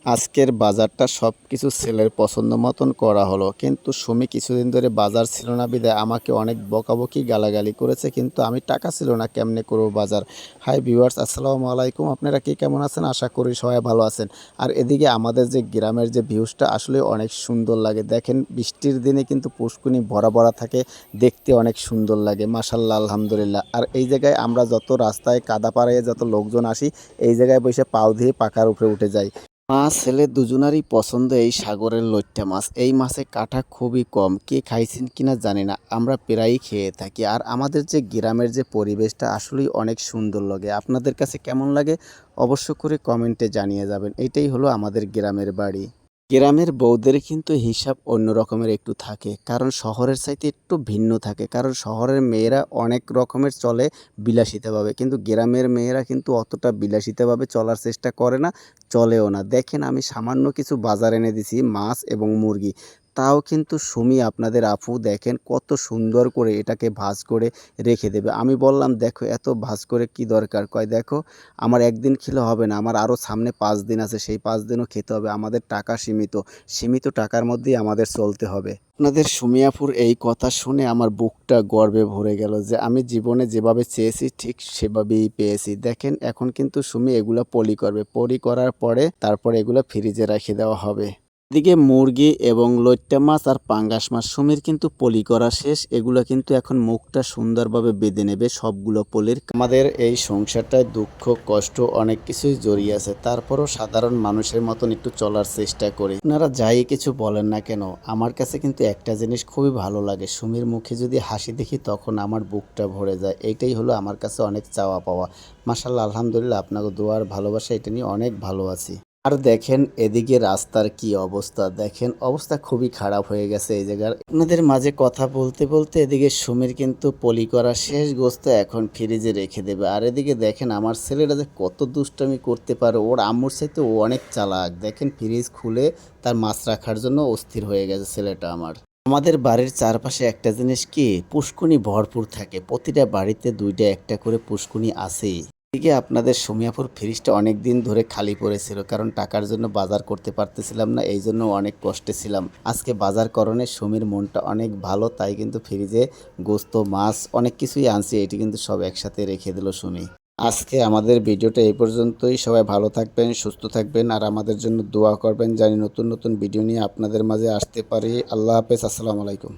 আজকের বাজারটা সবকিছু ছেলের পছন্দ মতন করা হলো, কিন্তু সুমি কিছুদিন ধরে বাজার ছিল না বিধায় আমাকে অনেক বকাবকি গালাগালি করেছে, কিন্তু আমি টাকা ছিল না কেমনে করবো বাজার। হাই ভিউয়ার্স, আসসালামু আলাইকুম। আপনারা কি কেমন আছেন? আশা করি সবাই ভালো আছেন। আর এদিকে আমাদের যে গ্রামের যে ভিউজটা আসলে অনেক সুন্দর লাগে। দেখেন বৃষ্টির দিনে কিন্তু পুষ্কুনি ভরা ভরা থাকে, দেখতে অনেক সুন্দর লাগে। মাশাল্লাহ, আলহামদুলিল্লাহ। আর এই জায়গায় আমরা যত রাস্তায় কাদা পাড়ায় যত লোকজন আসি, এই জায়গায় বসে পাও দিয়ে পাকার উপরে উঠে যাই। মা ছেলে দুজনারই পছন্দ এই সাগরের লইট্টা মাছ। এই মাছে কাঁটা খুবই কম, কে খাইছেন কিনা জানি না, আমরা প্রায়ই খেয়ে থাকি। আর আমাদের যে গ্রামের যে পরিবেশটা আসলেই অনেক সুন্দর লাগে। আপনাদের কাছে কেমন লাগে অবশ্য করে কমেন্টে জানিয়ে যাবেন। এইটাই হলো আমাদের গ্রামের বাড়ি। গ্রামের বউদের কিন্তু হিসাব অন্য রকমের একটু থাকে, কারণ শহরের চাইতে একটু ভিন্ন থাকে। কারণ শহরের মেয়েরা অনেক রকমের চলে বিলাসিতাভাবে, কিন্তু গ্রামের মেয়েরা কিন্তু অতটা বিলাসিতাভাবে চলার চেষ্টা করে না, চলেও না। দেখেন আমি সামান্য কিছু বাজার এনে দিছি, মাছ এবং মুরগি। তাও কিন্তু সুমি আপনাদের আপু দেখেন কত সুন্দর করে এটাকে ভাজ করে রেখে দেবে। আমি বললাম দেখো এত ভাজ করে কি দরকার? কয় দেখো আমার একদিন খেলে হবে না, আমার আরও সামনে 5 দিন আছে, সেই 5 দিনও খেতে হবে। আমাদের টাকা সীমিত, সীমিত টাকার মধ্যেই আমাদের চলতে হবে। আপনাদের সুমিয়াপুর এই কথা শুনে আমার বুকটা গর্বে ভরে গেল যে আমি জীবনে যেভাবে চেয়েছি ঠিক সেভাবেই পেয়েছি। দেখেন এখন কিন্তু সুমি এগুলা পলি করবে, পলি করার পরে তারপরে এগুলা ফ্রিজে রেখে দেওয়া হবে। এদিকে মুরগি এবং লইট্টা মাছ আর পাঙ্গাস মাছ সুমির কিন্তু পলি করা শেষ। এগুলো কিন্তু এখন মুখটা সুন্দরভাবে বেঁধে নেবে সবগুলো পলির। আমাদের এই সংসারটায় দুঃখ কষ্ট অনেক কিছুই জড়িয়ে আছে, তারপরও সাধারণ মানুষের মতন একটু চলার চেষ্টা করি। আপনারা যাই কিছু বলেন না কেন, আমার কাছে কিন্তু একটা জিনিস খুবই ভালো লাগে, সুমির মুখে যদি হাসি দেখি তখন আমার বুকটা ভরে যায়। এইটাই হলো আমার কাছে অনেক চাওয়া পাওয়া। মাশাআল্লাহ, আলহামদুলিল্লাহ, আপনাকে দোয়ার ভালোবাসা এটা নিয়ে অনেক ভালো আছি। আর দেখেন এদিকে রাস্তার কি অবস্থা, দেখেন অবস্থা খুবই খারাপ হয়ে গেছে এই জায়গার। আপনাদের মাঝে কথা বলতে বলতে এদিকে সুমির কিন্তু পলি করা শেষ, গোস্ত এখন ফ্রিজে রেখে দেবে। আর এদিকে দেখেন আমার ছেলেটা যে কত দুষ্টামি করতে পারে, ওর আম্মুর চাইতে ও অনেক চালাক। দেখেন ফ্রিজ খুলে তার মাছ রাখার জন্য অস্থির হয়ে গেছে ছেলেটা আমার। আমাদের বাড়ির চারপাশে একটা জিনিস কি, পুষ্কুনি ভরপুর থাকে। প্রতিটা বাড়িতে দুইটা একটা করে পুষ্কুনি আছেই। এদিকে আপনাদের সুমিয়াপুর ফ্রিজটা অনেক দিন ধরে খালি পড়েছিল, কারণ টাকার জন্য বাজার করতে পারতেছিলাম না, এই জন্য অনেক কষ্টে ছিলাম। আজকে বাজার করণে সুমির মনটা অনেক ভালো, তাই কিন্তু ফ্রিজে গোস্ত মাছ অনেক কিছুই আনছি, এটি কিন্তু সব একসাথে রেখে দিল সুমি। আজকে আমাদের ভিডিওটা এই পর্যন্তই। সবাই ভালো থাকবেন, সুস্থ থাকবেন, আর আমাদের জন্য দোয়া করবেন, জানি নতুন নতুন ভিডিও নিয়ে আপনাদের মাঝে আসতে পারি। আল্লাহ হাফেজ, আসসালামু আলাইকুম।